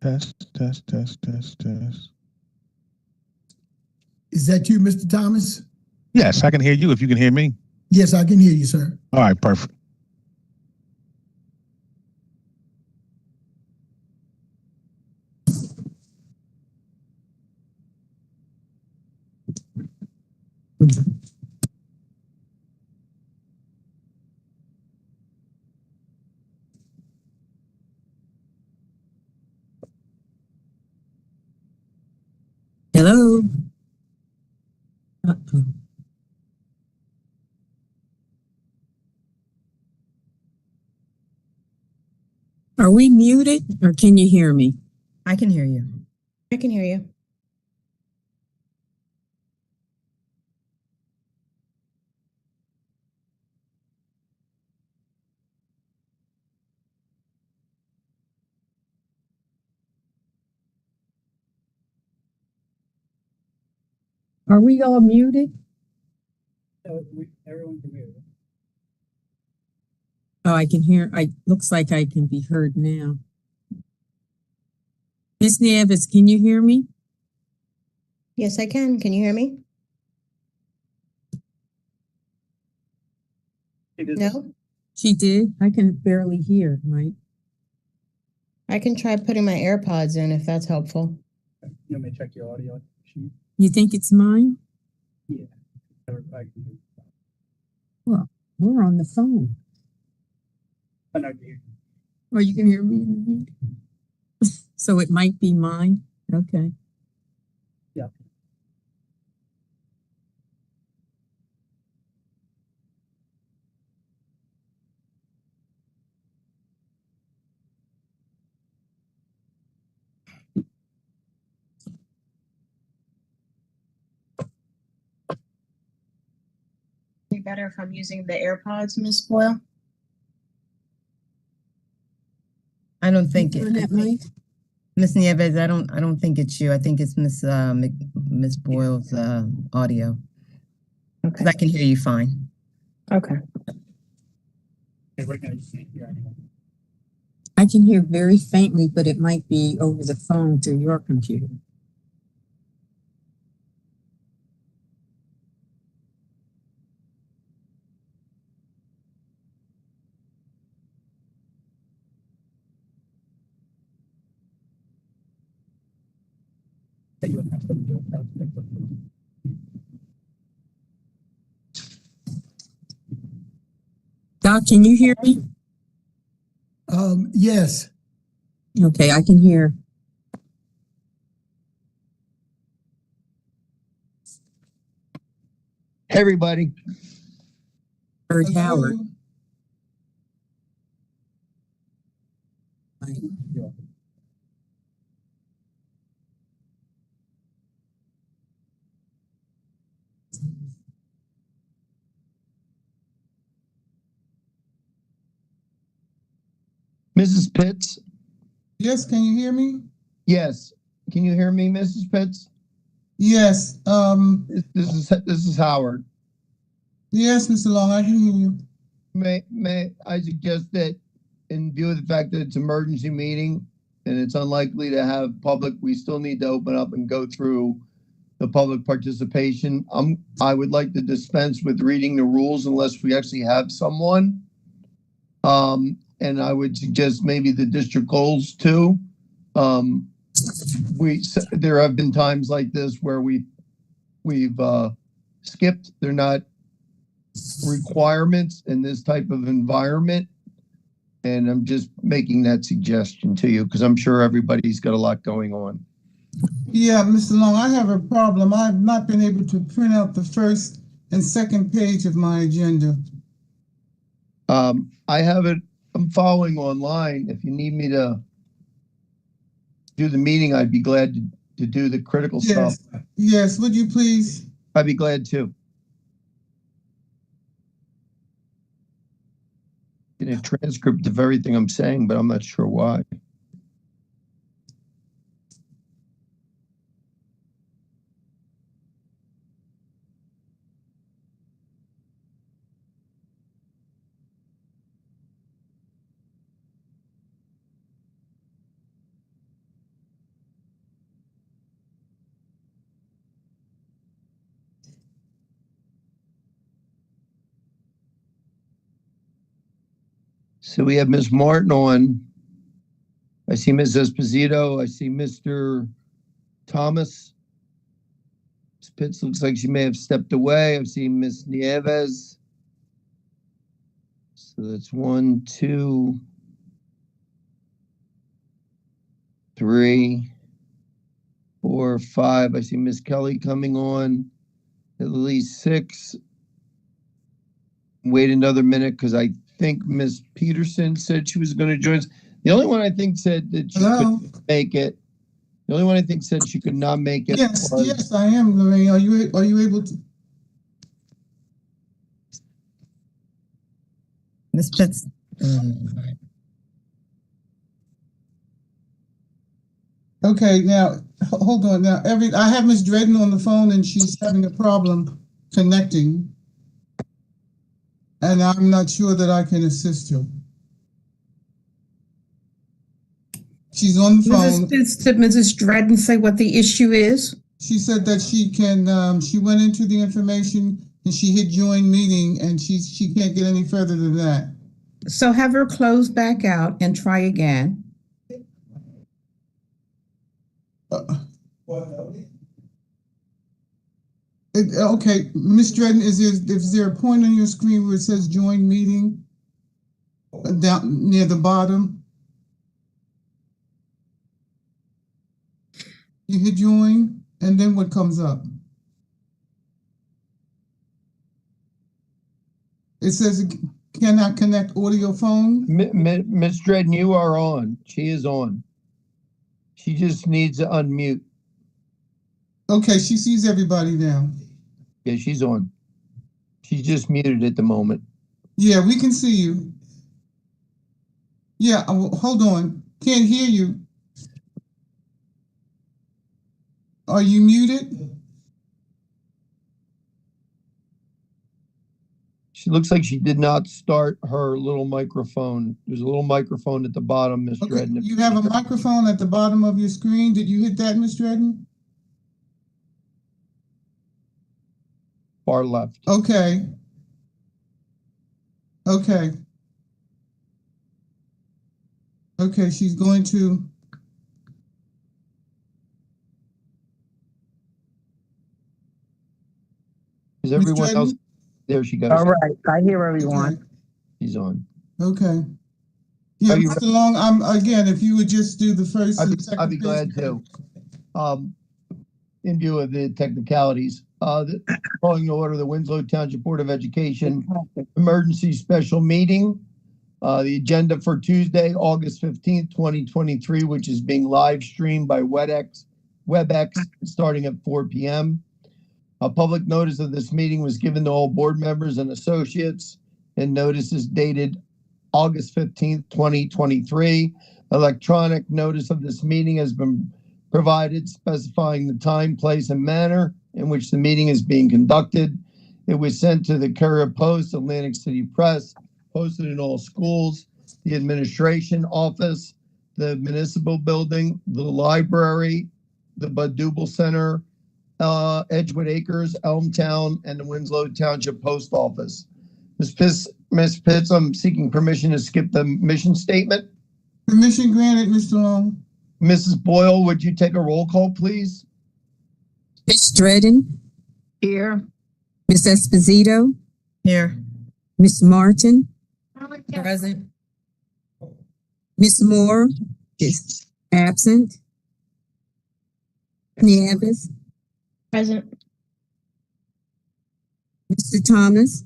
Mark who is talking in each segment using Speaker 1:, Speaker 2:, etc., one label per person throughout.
Speaker 1: Test, test, test, test, test.
Speaker 2: Is that you, Mr. Thomas?
Speaker 1: Yes, I can hear you if you can hear me.
Speaker 2: Yes, I can hear you, sir.
Speaker 1: All right, perfect.
Speaker 3: Hello. Uh-oh. Are we muted or can you hear me?
Speaker 4: I can hear you.
Speaker 5: I can hear you.
Speaker 3: Are we all muted?
Speaker 4: Everyone can hear you.
Speaker 3: Oh, I can hear. Looks like I can be heard now. Miss Nieves, can you hear me?
Speaker 5: Yes, I can. Can you hear me? No?
Speaker 3: She did. I can barely hear, Mike.
Speaker 5: I can try putting my AirPods in if that's helpful.
Speaker 4: You may check your audio sheet.
Speaker 3: You think it's mine?
Speaker 4: Yeah. I can hear you.
Speaker 3: Well, we're on the phone.
Speaker 4: I know you.
Speaker 3: Or you can hear me. So it might be mine. Okay.
Speaker 4: Yeah.
Speaker 5: Be better if I'm using the AirPods, Miss Boyle?
Speaker 4: I don't think
Speaker 3: You heard that, Mike?
Speaker 4: Miss Nieves, I don't think it's you. I think it's Miss Boyle's audio.
Speaker 5: Okay.
Speaker 4: Because I can hear you fine.
Speaker 5: Okay.
Speaker 3: I can hear very faintly, but it might be over the phone through your computer. Doc, can you hear me?
Speaker 2: Yes.
Speaker 3: Okay, I can hear.
Speaker 6: Hey, everybody.
Speaker 3: Heard
Speaker 2: Hello?
Speaker 3: Howard.
Speaker 6: Mrs. Pitts?
Speaker 2: Yes, can you hear me?
Speaker 6: Yes. Can you hear me, Mrs. Pitts?
Speaker 2: Yes.
Speaker 6: This is Howard.
Speaker 2: Yes, Mr. Long, I can hear you.
Speaker 6: May I suggest that in view of the fact that it's an emergency meeting and it's unlikely to have public, we still need to open up and go through the public participation. I would like to dispense with reading the rules unless we actually have someone. And I would suggest maybe the district goals too. There have been times like this where we've skipped. They're not requirements in this type of environment. And I'm just making that suggestion to you because I'm sure everybody's got a lot going on.
Speaker 2: Yeah, Mr. Long, I have a problem. I have not been able to print out the first and second page of my agenda.
Speaker 6: I have it. I'm following online. If you need me to do the meeting, I'd be glad to do the critical stuff.
Speaker 2: Yes, would you please?
Speaker 6: I'd be glad to. Get a transcript of everything I'm saying, but I'm not sure why. So we have Ms. Martin on. I see Ms. Esposito. I see Mr. Thomas. Ms. Pitts looks like she may have stepped away. I see Ms. Nieves. So that's 1, 2, 3, 4, 5. I see Miss Kelly coming on. At least 6. Wait another minute because I think Miss Peterson said she was going to join us. The only one I think said that she
Speaker 2: Hello?
Speaker 6: couldn't make it. The only one I think said she could not make it.
Speaker 2: Yes,
Speaker 6: was-
Speaker 2: yes, I am, Lorraine. Are you able to?
Speaker 4: Ms. Pitts.
Speaker 2: Okay, now, hold on. Now, I have Ms. Dredden on the phone and she's having a problem connecting. And I'm not sure that I can assist her. She's on the phone.
Speaker 7: Mrs. Pitts, did Mrs. Dredden say what the issue is?
Speaker 2: She said that she can, she went into the information and she hit join meeting and she can't get any further than that.
Speaker 7: So have her close back out and try again.
Speaker 2: Okay, Ms. Dredden, is there a point on your screen where it says join meeting? Down near the bottom? You hit join, and then what comes up? It says it cannot connect audio phone.
Speaker 6: Miss Dredden, you are on. She is on. She just needs to unmute.
Speaker 2: Okay, she sees everybody now.
Speaker 6: Yeah, she's on. She's just muted at the moment.
Speaker 2: Yeah, we can see you. Yeah, hold on. Can't hear you. Are you muted?
Speaker 6: She looks like she did not start her little microphone. There's a little microphone at the bottom, Miss
Speaker 2: Okay,
Speaker 6: Dredden.
Speaker 2: you have a microphone at the bottom of your screen. Did you hit that, Ms. Dredden?
Speaker 6: Far left.
Speaker 2: Okay. Okay. Okay, she's going to.
Speaker 6: Is everyone else?
Speaker 2: Dredden?
Speaker 6: There she goes.
Speaker 8: All right, I hear everyone.
Speaker 2: Okay.
Speaker 6: She's on.
Speaker 2: Okay. Yeah,
Speaker 6: Are you
Speaker 2: Mr. Long, again, if you would just do the first and second.
Speaker 6: I'd be glad to. In view of the technicalities, calling to order the Winslow Township Board of Education emergency special meeting. The agenda for Tuesday, August 15th, 2023, which is being live streamed by WebEx starting at 4 p.m. A public notice of this meeting was given to all board members and associates, and notice is dated August 15th, 2023. Electronic notice of this meeting has been provided specifying the time, place, and manner in which the meeting is being conducted. It was sent to the Courier Post, Atlantic City Press, posted in all schools, the administration office, the municipal building, the library, the Bud Dubel Center, Edgewood Acres, Elmtown, and the Winslow Township Post Office. Ms. Pitts, I'm seeking permission to skip the mission statement.
Speaker 2: Permission granted, Mr. Long.
Speaker 6: Mrs. Boyle, would you take a roll call, please?
Speaker 3: Ms. Dredden,
Speaker 8: Here.
Speaker 3: Ms. Esposito,
Speaker 4: Here.
Speaker 3: Ms. Martin,
Speaker 4: Present.
Speaker 3: Ms. Moore is absent. Nieves,
Speaker 5: Present.
Speaker 3: Mr. Thomas,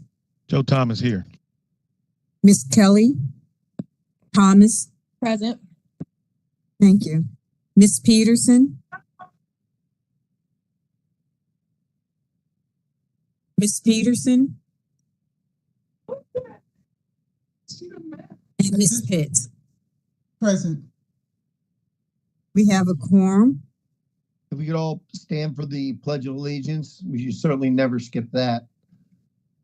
Speaker 1: Joe Thomas here.
Speaker 3: Ms. Kelly, Thomas,
Speaker 5: Present.
Speaker 3: thank you. Ms. Peterson, Ms. Peterson, and Ms. Pitts.
Speaker 2: Present.
Speaker 3: We have a quorum.
Speaker 6: If we could all stand for the Pledge of Allegiance, we should certainly never skip that.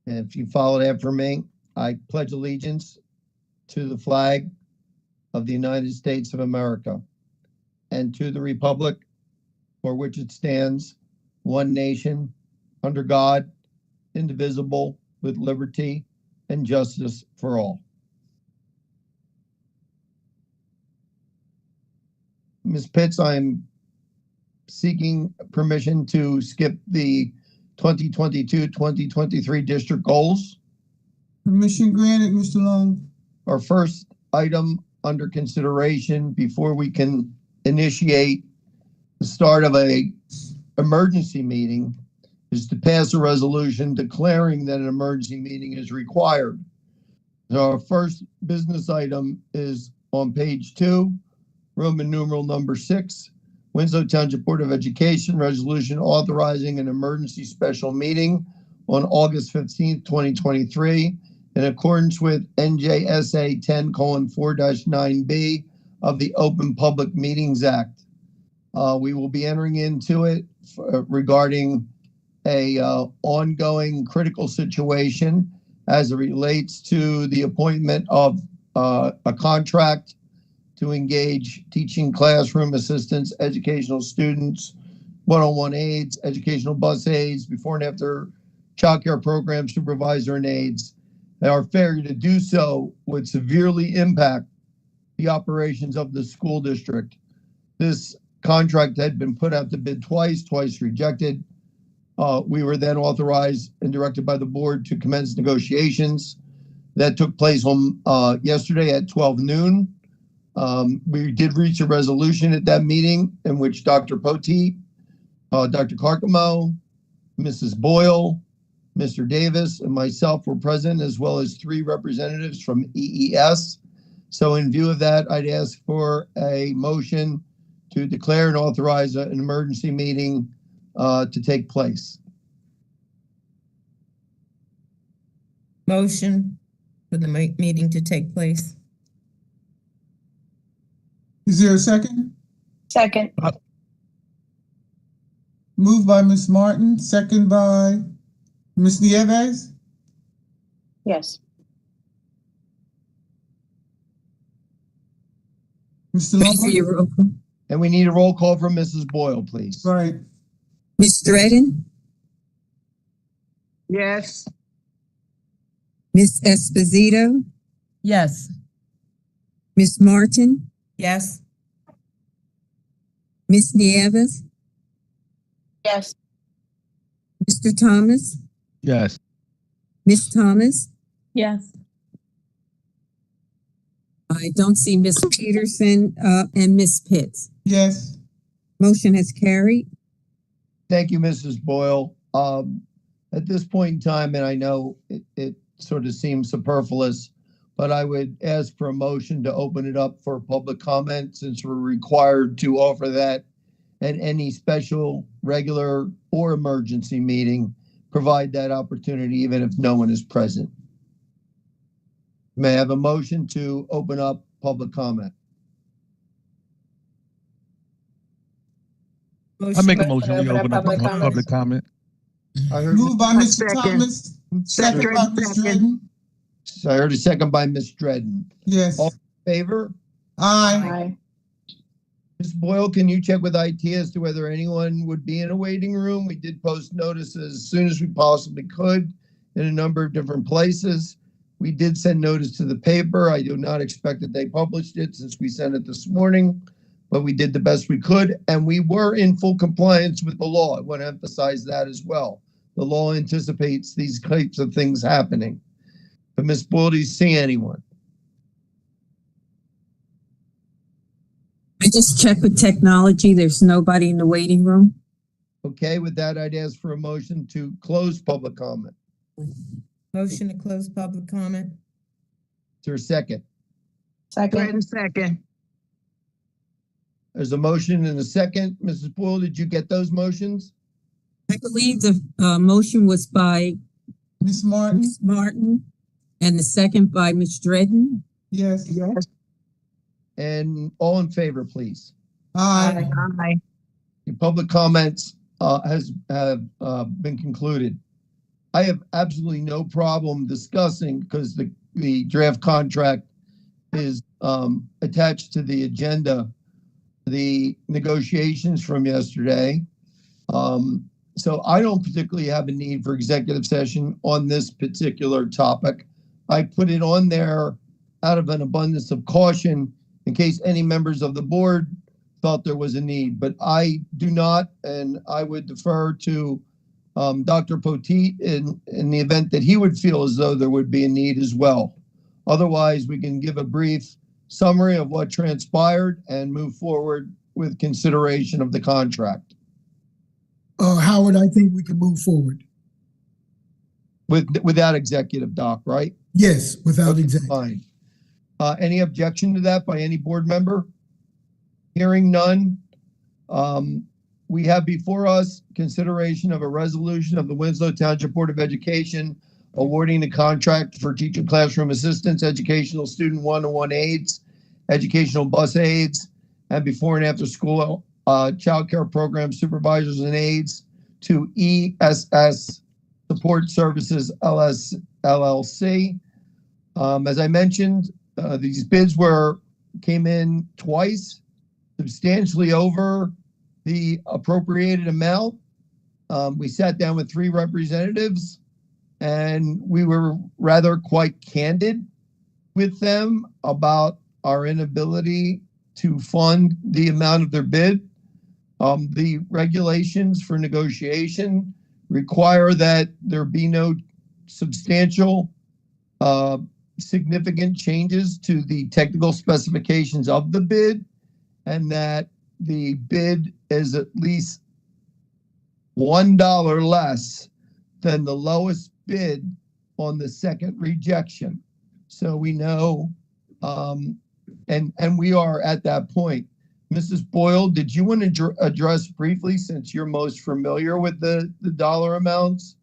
Speaker 6: And if you followed after me, I pledge allegiance to the flag of the United States of America and to the republic for which it stands, one nation, under God, indivisible, with liberty and justice for all. Ms. Pitts, I'm seeking permission to skip the 2022-2023 district goals.
Speaker 2: Permission granted, Mr. Long.
Speaker 6: Our first item under consideration before we can initiate the start of a emergency meeting is to pass a resolution declaring that an emergency meeting is required. So our first business item is on page 2, Roman numeral number 6, Winslow Township Board of Education resolution authorizing an emergency special meeting on August 15th, 2023, in accordance with NJSA 10:4-9B of the Open Public Meetings Act. We will be entering into it regarding a ongoing critical situation as it relates to the appointment of a contract to engage teaching classroom assistants, educational students, one-on-one aides, educational bus aides, before and after childcare program supervisor and aides. And our failure to do so would severely impact the operations of the school district. This contract had been put out to bid twice rejected. We were then authorized and directed by the board to commence negotiations. That took place on yesterday at 12 noon. We did reach a resolution at that meeting in which Dr. Poteet, Dr. Carcamo, Mrs. Boyle, Mr. Davis, and myself were present, as well as 3 representatives from EES. So in view of that, I'd ask for a motion to declare and authorize an emergency meeting to take place.
Speaker 4: Motion for the meeting to take place.
Speaker 2: Is there a second?
Speaker 5: Second.
Speaker 2: Moved by Ms. Martin, second by Ms. Nieves.
Speaker 5: Yes.
Speaker 2: Mr.
Speaker 3: Ready for
Speaker 2: Long?
Speaker 3: your roll call?
Speaker 6: And we need a roll call from Mrs. Boyle, please.
Speaker 2: Right.
Speaker 3: Ms. Dredden,
Speaker 8: Yes.
Speaker 3: Ms. Esposito,
Speaker 4: Yes.
Speaker 3: Ms. Martin,
Speaker 4: Yes.
Speaker 3: Ms. Nieves,
Speaker 5: Yes.
Speaker 3: Mr. Thomas,
Speaker 1: Yes.
Speaker 3: Ms. Thomas.
Speaker 5: Yes.
Speaker 3: I don't see Ms. Peterson, and Ms. Pitts.
Speaker 2: Yes.
Speaker 3: Motion has carried.
Speaker 6: Thank you, Mrs. Boyle. At this point in time, and I know it sort of seems superfluous, but I would ask for a motion to open it up for public comment, since we're required to offer that at any special, regular, or emergency meeting. Provide that opportunity even if no one is present. May I have a motion to open up public comment?
Speaker 1: I make a motion we open up public comment.
Speaker 6: I heard,
Speaker 2: Moved by Mr.
Speaker 8: Second.
Speaker 2: Thomas, second by Ms. Dredden.
Speaker 6: I heard a second by Ms. Dredden.
Speaker 2: Yes.
Speaker 6: All Favor?
Speaker 2: Aye.
Speaker 6: Ms. Boyle, can you check with IT as to whether anyone would be in a waiting room? We did post notices as soon as we possibly could in a number of different places. We did send notice to the paper. I do not expect that they published it since we sent it this morning, but we did the best we could, and we were in full compliance with the law. I want to emphasize that as well. The law anticipates these types of things happening. But Ms. Boyle, do you see anyone?
Speaker 3: I just checked with technology. There's nobody in the waiting room.
Speaker 6: Okay, with that, I'd ask for a motion to close public comment.
Speaker 4: Motion to close public comment.
Speaker 6: Is there a second?
Speaker 8: Second. Second.
Speaker 6: There's a motion and a second. Mrs. Boyle, did you get those motions?
Speaker 3: I believe the motion was by
Speaker 2: Ms. Martin.
Speaker 3: Ms. Martin and the second by Ms. Dredden.
Speaker 2: Yes.
Speaker 8: Yes.
Speaker 6: And all in favor, please.
Speaker 2: Aye.
Speaker 8: Aye.
Speaker 6: Your public comments have been concluded. I have absolutely no problem discussing, because the draft contract is attached to the agenda, the negotiations from yesterday. So I don't particularly have a need for executive session on this particular topic. I put it on there out of an abundance of caution in case any members of the board felt there was a need, but I do not, and I would defer to Dr. Poteet in the event that he would feel as though there would be a need as well. Otherwise, we can give a brief summary of what transpired and move forward with consideration of the contract.
Speaker 9: Howard, I think we can move forward.
Speaker 6: Without executive, Doc, right?
Speaker 9: Yes, without executive.
Speaker 6: Fine. Any objection to that by any board member? Hearing none. We have before us consideration of a resolution of the Winslow Township Board of Education awarding the contract for teacher classroom assistants, educational student one-on-one aides, educational bus aides, and before and after school child care program supervisors and aides to ESS Support Services LLC. As I mentioned, these bids came in twice, substantially over the appropriated amount. We sat down with 3 representatives and we were rather quite candid with them about our inability to fund the amount of their bid. The regulations for negotiation require that there be no substantial significant changes to the technical specifications of the bid, and that the bid is at least $1 less than the lowest bid on the second rejection. So we know, and we are at that point. Mrs. Boyle, did you want to address briefly, since you're most familiar with the dollar amounts?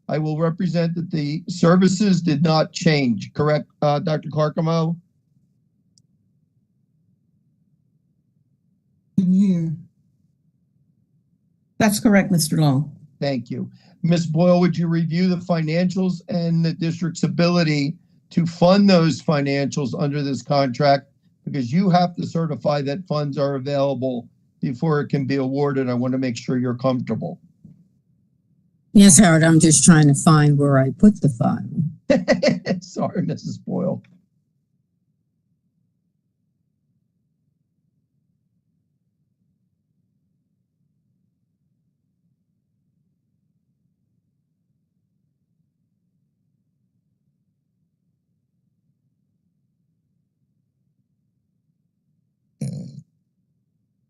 Speaker 6: I will represent that the services did not change, correct, Dr. Carcamo?
Speaker 2: Didn't hear.
Speaker 7: That's correct, Mr. Long.
Speaker 6: Thank you. Ms. Boyle, would you review the financials and the district's ability to fund those financials under this contract? Because you have to certify that funds are available before it can be awarded. I want to make sure you're comfortable.
Speaker 3: Yes, Howard, I'm just trying to find where I put the file.
Speaker 6: Sorry, Mrs. Boyle.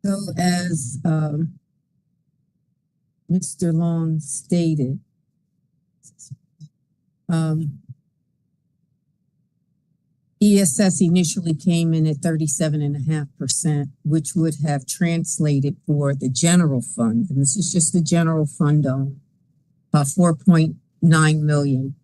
Speaker 3: So as Mr. Long stated, ESS initially came in at 37.5%, which would have translated for the general fund, and this is just the general fund on 4.9 million.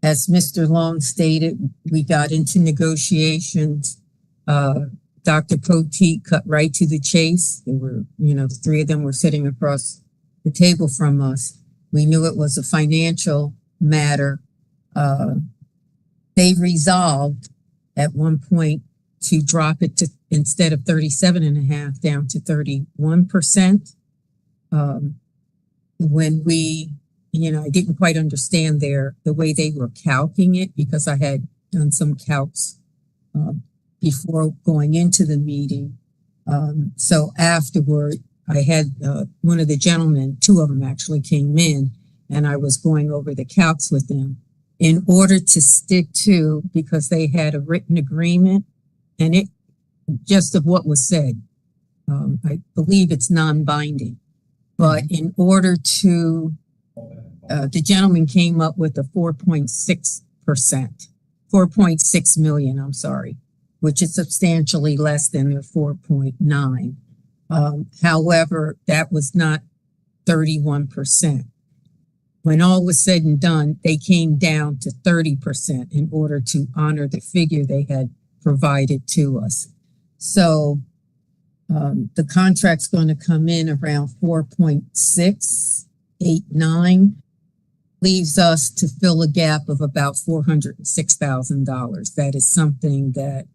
Speaker 3: As Mr. Long stated, we got into negotiations. Dr. Poteet cut right to the chase. There were, the 3 of them were sitting across the table from us. We knew it was a financial matter. They resolved at one point to drop it to, instead of 37.5, down to 31%. When we, I didn't quite understand the way they were calculating it, because I had done some calcs before going into the meeting. So afterward, I had one of the gentlemen, 2 of them actually came in, and I was going over the calcs with them in order to stick to, because they had a written agreement and it just of what was said. I believe it's non-binding, but in order to, the gentleman came up with a 4.6%, 4.6 million, I'm sorry, which is substantially less than their 4.9. However, that was not 31%. When all was said and done, they came down to 30% in order to honor the figure they had provided to us. So the contract's going to come in around 4.689, leaves us to fill a gap of about $406,000. That is something that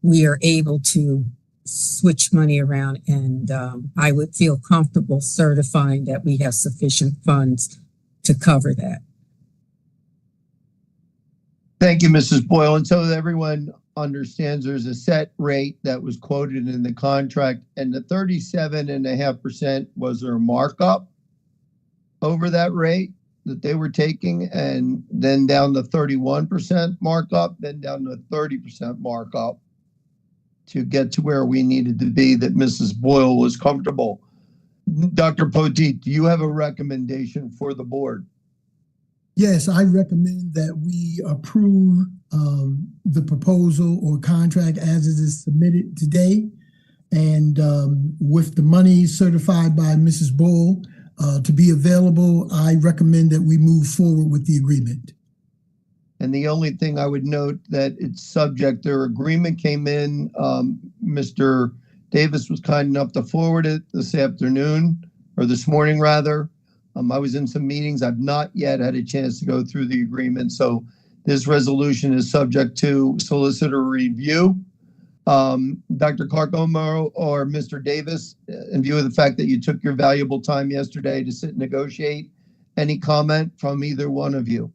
Speaker 3: we are able to switch money around, and I would feel comfortable certifying that we have sufficient funds to cover that.
Speaker 6: Thank you, Mrs. Boyle. And so that everyone understands there's a set rate that was quoted in the contract, and the 37.5% was their markup over that rate that they were taking, and then down to 31% markup, then down to 30% markup to get to where we needed to be, that Mrs. Boyle was comfortable. Dr. Poteet, do you have a recommendation for the board?
Speaker 9: Yes, I recommend that we approve the proposal or contract as it is submitted today. And with the money certified by Mrs. Bull to be available, I recommend that we move forward with the agreement.
Speaker 6: And the only thing I would note that it's subject, their agreement came in, Mr. Davis was kind enough to forward it this afternoon, or this morning rather. I was in some meetings. I've not yet had a chance to go through the agreement. So this resolution is subject to solicitor review. Dr. Carcomo or Mr. Davis, in view of the fact that you took your valuable time yesterday to sit and negotiate, any comment from either one of you?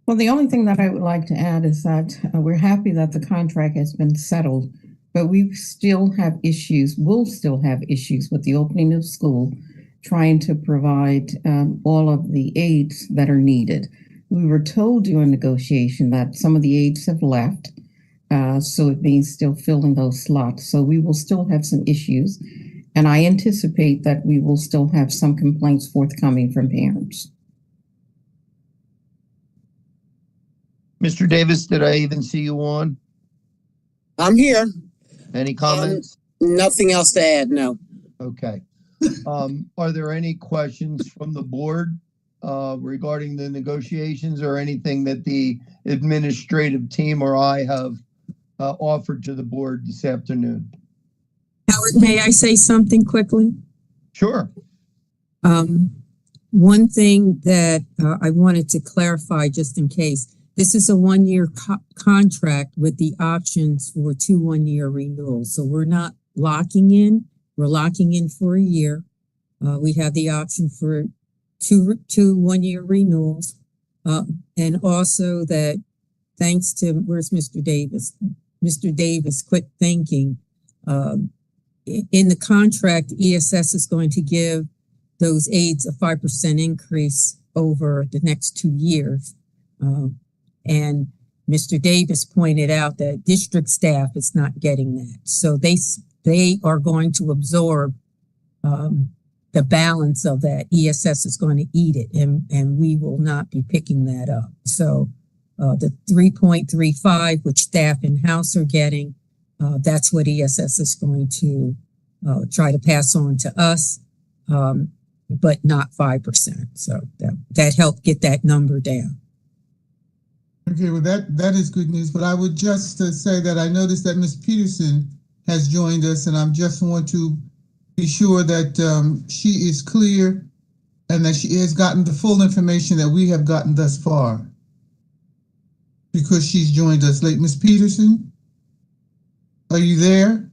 Speaker 7: Well, the only thing that I would like to add is that we're happy that the contract has been settled, but we still have issues, will still have issues with the opening of school, trying to provide all of the aids that are needed. We were told during negotiation that some of the aides have left, so it means still filling those slots. So we will still have some issues, and I anticipate that we will still have some complaints forthcoming from parents.
Speaker 6: Mr. Davis, did I even see you on?
Speaker 10: I'm here.
Speaker 6: Any comments?
Speaker 10: Nothing else to add, no.
Speaker 6: Okay. Are there any questions from the board regarding the negotiations or anything that the administrative team or I have offered to the board this afternoon?
Speaker 3: Howard, may I say something quickly?
Speaker 6: Sure.
Speaker 3: One thing that I wanted to clarify just in case, this is a 1-year contract with the options for 2 1-year renewals. So we're not locking in, we're locking in for a year. We have the option for two 1-year renewals. And also that thanks to, where's Mr. Davis? Mr. Davis quit thinking. In the contract, ESS is going to give those aides a 5% increase over the next 2 years. And Mr. Davis pointed out that district staff is not getting that. So they are going to absorb the balance of that. ESS is going to eat it, and we will not be picking that up. So the 3.35, which staff in-house are getting, that's what ESS is going to try to pass on to us, but not 5%. So that helped get that number down.
Speaker 2: Okay, well, that is good news, but I would just say that I noticed that Ms. Peterson has joined us, and I just want to be sure that she is clear and that she has gotten the full information that we have gotten thus far, because she's joined us late. Ms. Peterson, are you there?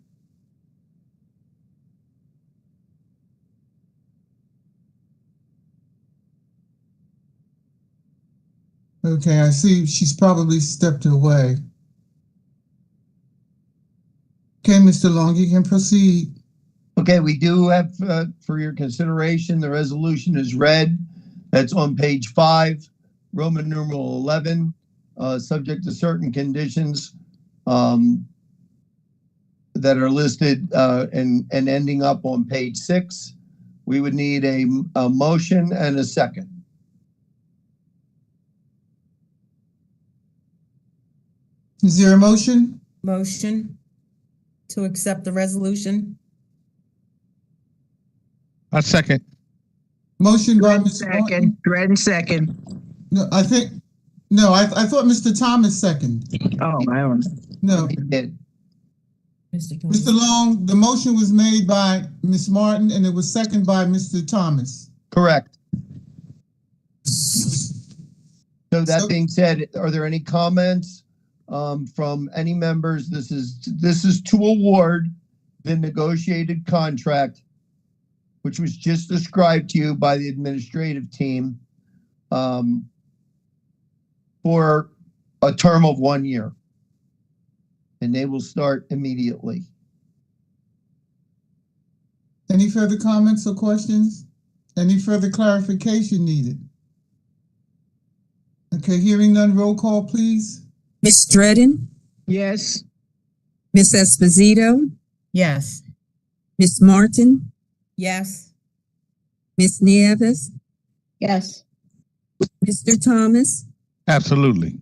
Speaker 2: Okay, I see she's probably stepped away. Okay, Mr. Long, you can proceed.
Speaker 6: Okay, we do have, for your consideration, the resolution is read. That's on page 5, Roman numeral 11, subject to certain conditions that are listed and ending up on page 6. We would need a motion and a second.
Speaker 2: Is there a motion?
Speaker 4: Motion to accept the resolution.
Speaker 1: I second.
Speaker 2: Motion by
Speaker 8: Dredden
Speaker 2: Mr. Martin.
Speaker 8: second. Dredden second.
Speaker 2: No, I thought Mr. Thomas second.
Speaker 8: Oh, I don't.
Speaker 2: No,
Speaker 6: We did.
Speaker 2: Mr. Long, the motion was made by Ms. Martin and it was seconded by Mr. Thomas.
Speaker 6: Correct. So that being said, are there any comments from any members? This is to award the negotiated contract, which was just described to you by the administrative team, for a term of 1 year. And they will start immediately.
Speaker 2: Any further comments or questions? Any further clarification needed? Okay, hearing none, roll call, please.
Speaker 3: Ms. Dredden,
Speaker 8: Yes.
Speaker 3: Ms. Esposito,
Speaker 4: Yes.
Speaker 3: Ms. Martin,
Speaker 5: Yes.
Speaker 3: Ms. Nieves,
Speaker 5: Yes.
Speaker 3: Mr. Thomas,
Speaker 1: Absolutely.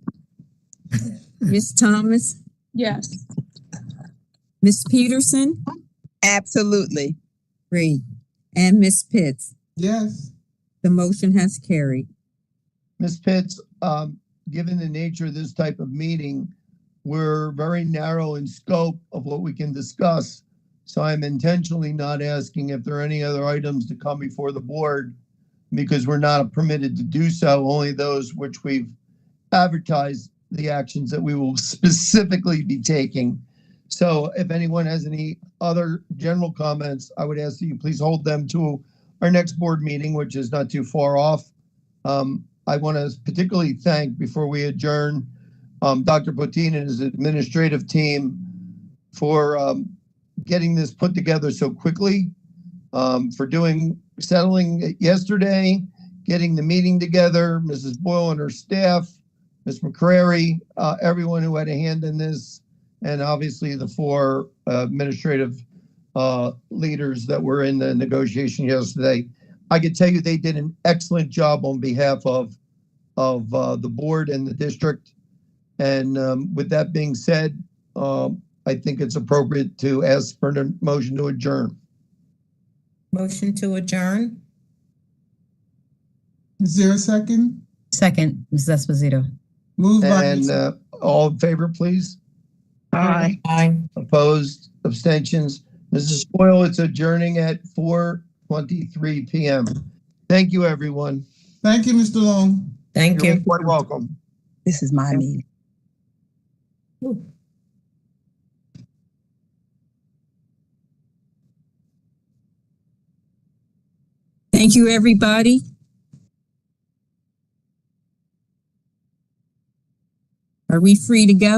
Speaker 3: Ms. Thomas,
Speaker 5: Yes.
Speaker 3: Ms. Peterson,
Speaker 8: Absolutely.
Speaker 3: great, and Ms. Pitts.
Speaker 2: Yes.
Speaker 3: The motion has carried.
Speaker 6: Ms. Pitts, given the nature of this type of meeting, we're very narrow in scope of what we can discuss. So I'm intentionally not asking if there are any other items to come before the board because we're not permitted to do so, only those which we've advertised the actions that we will specifically be taking. So if anyone has any other general comments, I would ask that you please hold them to our next board meeting, which is not too far off. I want to particularly thank, before we adjourn, Dr. Potin and his administrative team for getting this put together so quickly, for settling it yesterday, getting the meeting together, Mrs. Boyle and her staff, Ms. McCrary, everyone who had a hand in this, and obviously the 4 administrative leaders that were in the negotiation yesterday. I can tell you they did an excellent job on behalf of the board and the district. And with that being said, I think it's appropriate to ask for a motion to adjourn.
Speaker 5: Motion to adjourn?
Speaker 2: Is there a second?
Speaker 4: Second, Mrs. Esposito.
Speaker 2: Moved by
Speaker 6: And all in favor, please.
Speaker 8: Aye.
Speaker 5: Aye.
Speaker 6: Opposed, abstentions. Mrs. Boyle, it's adjourning at 4:23 p.m. Thank you, everyone.
Speaker 2: Thank you, Mr. Long.
Speaker 5: Thank
Speaker 6: You're
Speaker 5: you.
Speaker 6: quite welcome.
Speaker 8: This is my meeting.
Speaker 3: Thank you, everybody. Are we free to go?